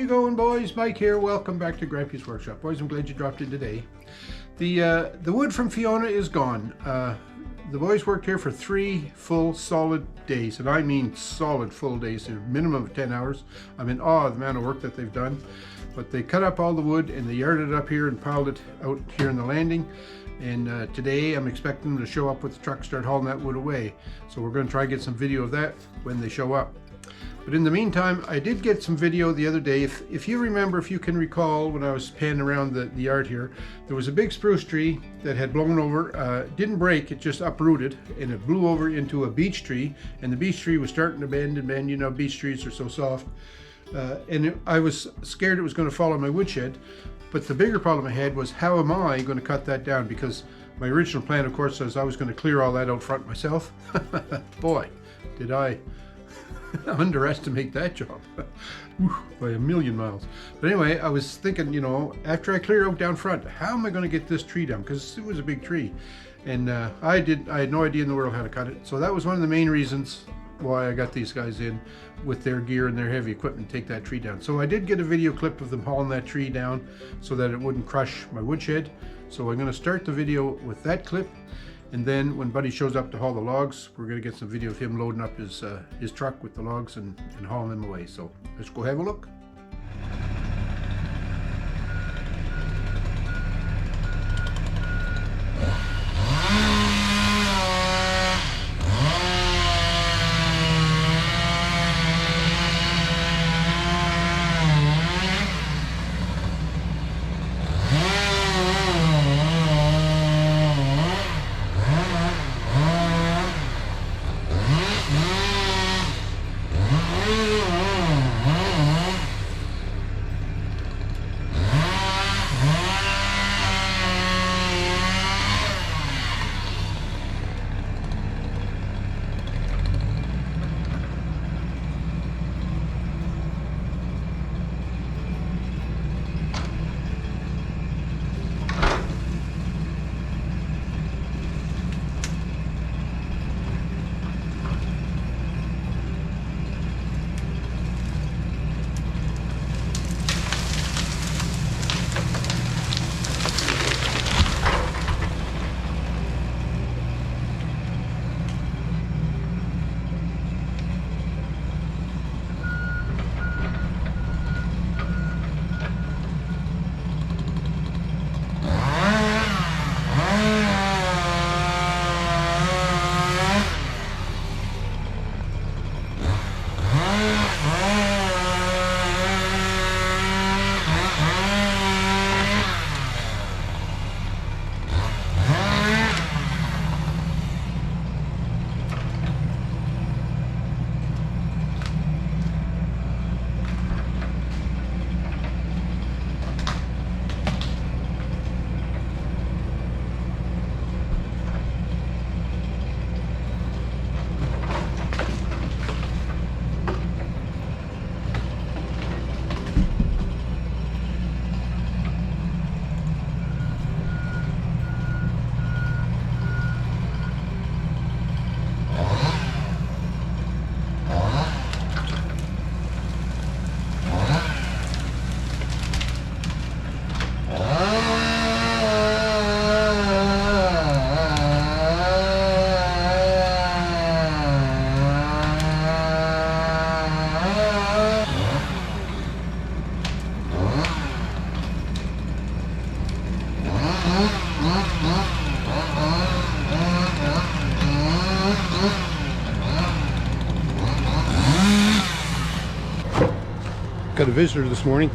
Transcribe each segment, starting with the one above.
you going, boys? Mike here. Welcome back to Grampie's workshop. Boys, I'm glad you dropped in today. The wood from Fiona is gone. The boys worked here for 3 full solid days, and I mean solid full days, a minimum of 10 hours. I'm in awe of the amount of work that they've done. But they cut up all the wood and they yarded it up here and piled it out here in the landing. And today I'm expecting them to show up with the truck, start hauling that wood away. So we're going to try to get some video of that when they show up. But in the meantime, I did get some video the other day. If you remember, if you can recall, when I was panning around the yard here, there was a big spruce tree that had blown over. Didn't break, it just uprooted, and it blew over into a beech tree. And the beech tree was starting to bend and bend. You know, beech trees are so soft. I was scared it was going to fall on my woodshed. But the bigger problem I had was, how am I going to cut that down? Because my original plan, of course, was I was going to clear all that out front myself. Boy, did I underestimate that job by a million miles. But anyway, I was thinking, you know, after I clear out down front, how am I going to get this tree down? Because it was a big tree, and I had no idea in the world how to cut it. So that was one of the main reasons why I got these guys in with their gear and their heavy equipment to take that tree down. So I did get a video clip of them hauling that tree down so that it wouldn't crush my woodshed. So I'm going to start the video with that clip. And then when Buddy shows up to haul the logs, we're going to get some video of him loading up his truck with the logs and hauling them away. So let's go have a look. Got a visitor this morning.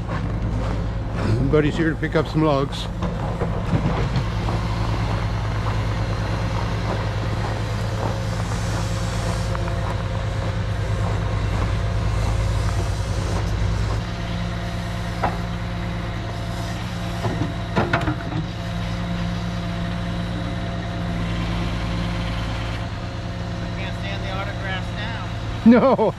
Buddy's here to pick up some logs. Can't stand the autographs now. No.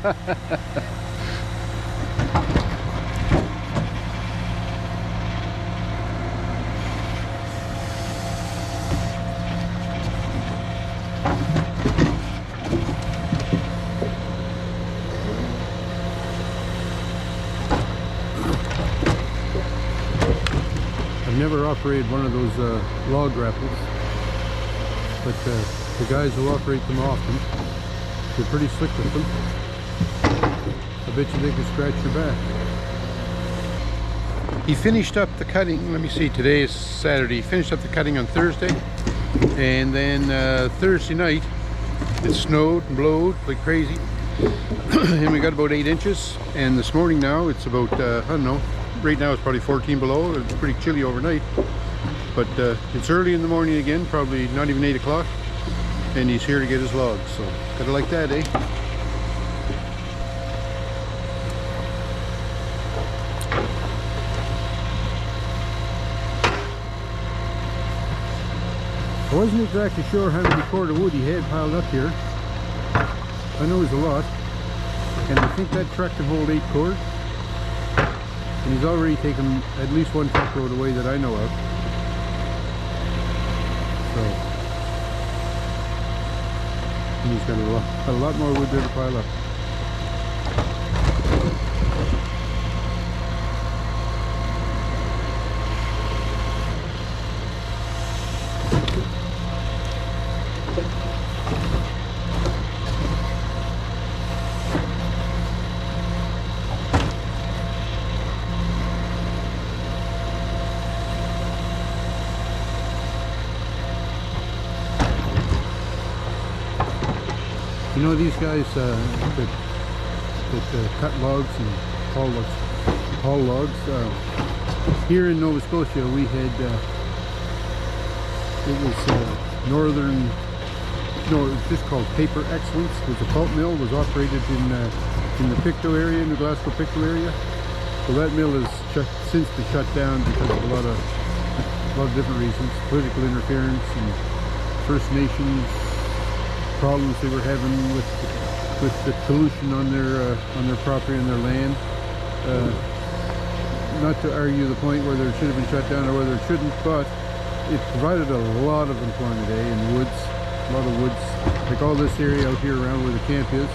operated one of those log grapples, but the guys who operate them often, they're pretty slick with them. I bet you they can scratch your back. He finished up the cutting, let me see, today is Saturday. He finished up the cutting on Thursday, and then Thursday night it snowed and blowed like crazy. And we got about 8 inches, and this morning now it's about, I don't know, right now it's probably 14 below. It's pretty chilly overnight, but it's early in the morning again, probably not even 8 o'clock, and he's here to get his logs, so gotta like that, eh? I wasn't exactly sure how many cord of wood he had piled up here. I know it's a lot, and I think that truck can hold 8 cord. And he's already taken at least one truckload away that I know of. So, and he's got a lot more wood there to pile up. You know, these guys that cut logs and haul logs, here in Nova Scotia we had, it was it was just called Paper Excellence. It was a pulp mill, was operated in the Pictou area, in the Glasgow Pictou area. So that mill has since been shut down because of a lot of different reasons, political interference and First Nations problems they were having with the pollution on their property and their land. Not to argue the point whether it should have been shut down or whether it shouldn't, but it provided a lot of employment, in the woods. A lot of woods, like all this area out here around where the camp is,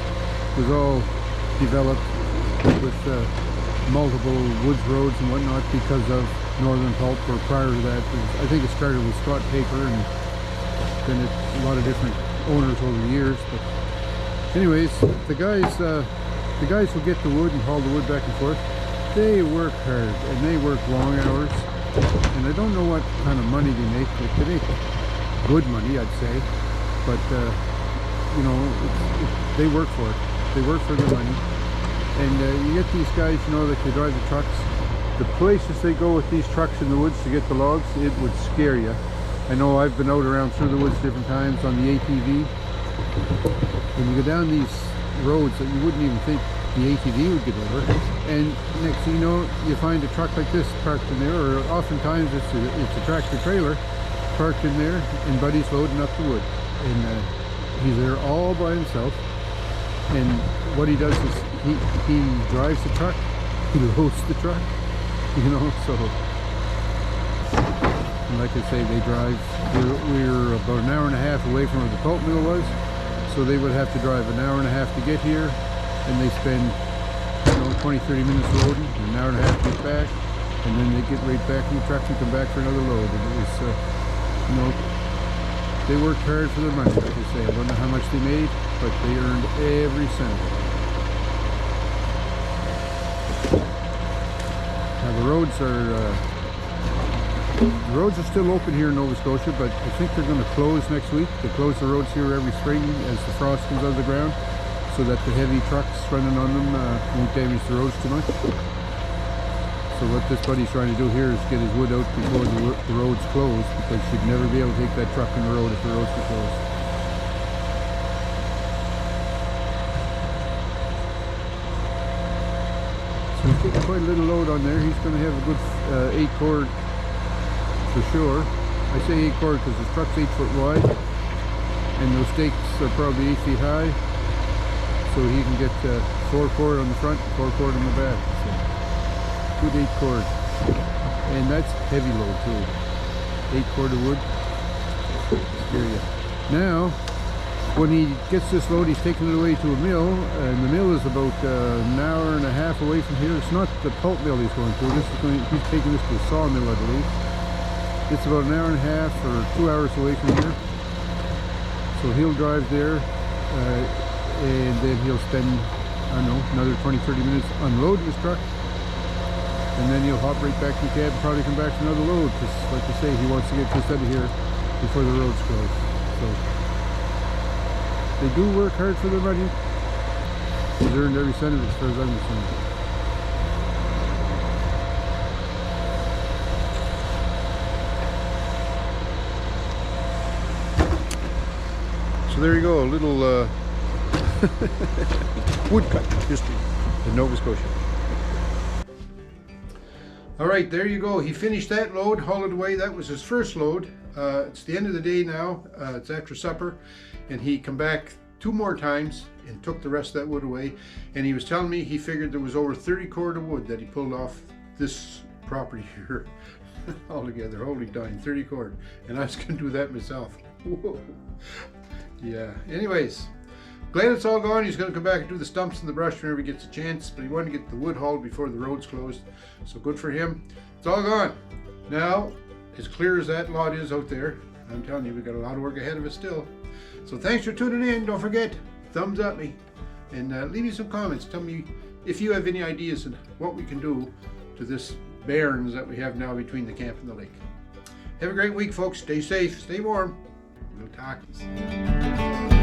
was all developed with multiple woods roads and whatnot because of Northern Pulp. Or prior to that, I think it started with Scott Paper, and then a lot of different owners over the years. But anyways, the guys will get the wood and haul the wood back and forth. They work hard and they work long hours, and I don't know what kind of money they make. They make good money, I'd say, but you know, they work for it. They work for their money, and you get these guys, you know, that they drive the trucks. The places they go with these trucks in the woods to get the logs, it would scare you. I know I've been out around through the woods different times on the ATV. When you go down these roads that you wouldn't even think the ATV would get over, and next thing you know, you find a truck like this parked in there, or oftentimes it's a tractor trailer parked in there, and Buddy's loading up the wood, and he's there all by himself. And what he does is he drives the truck, he loads the truck, you know. So, and like I say, they drive. We're about an hour and a half away from where the pulp mill was, so they would have to drive an hour and a half to get here, and they spend, you know, 20-30 minutes loading, and an hour and a half to get back, and then they get right back in the truck and come back for another load. And it was, you know, they worked hard for their money, like I say. I don't know how much they made, but they earned every cent of it. Now the roads are still open here in Nova Scotia, but I think they're going to close next week. They close the roads here every spring as the frost comes out of the ground, so that the heavy trucks running on them won't damage the roads too much. So what this buddy's trying to do here is get his wood out before the roads close, because you'd never be able to take that truck on the road if the roads were closed. So he's getting quite a little load on there. He's going to have a good 8 cord for sure. I say 8 cord because the truck's 8 foot wide, and those stakes are probably 8 feet high, so he can get 4 cord on the front, 4 cord on the back. So good 8 cord, and that's heavy load too. 8 cord of wood. Scare you. Now, when he gets this load, he's taking it away to a mill, and the mill is about an hour and a half away from here. It's not the pulp mill he's going to. He's taking this to a sawmill, I believe. It's about an hour and a half or 2 hours away from here. So he'll drive there and then he'll spend, I don't know, another 20-30 minutes unloading his truck. And then he'll hop right back in the cab and probably come back for another load because, like I say, he wants to get this out of here before the road's closed. So they do work hard for their money. He's earned every cent of it as far as I'm concerned. So there you go, a little woodcut history in Nova Scotia. All right, there you go. He finished that load, hauled it away. That was his first load. It's the end of the day now. It's after supper, and he come back 2 more times and took the rest of that wood away. And he was telling me he figured there was over 30 cord of wood that he pulled off this property here altogether. Holy dime, 30 cord. And I was going to do that myself. Whoa. Yeah. Anyways, glad it's all gone. He's going to come back and do the stumps and the brush whenever he gets a chance, but he wanted to get the wood hauled before the road's closed. So good for him. It's all gone. Now, as clear as that lot is out there, I'm telling you, we've got a lot of work ahead of us still. So thanks for tuning in. Don't forget, thumbs up me and leave me some comments. Tell me if you have any ideas on what we can do to this barrens that we have now between the camp and the lake. Have a great week, folks. Stay safe, stay warm. We'll talk to you soon.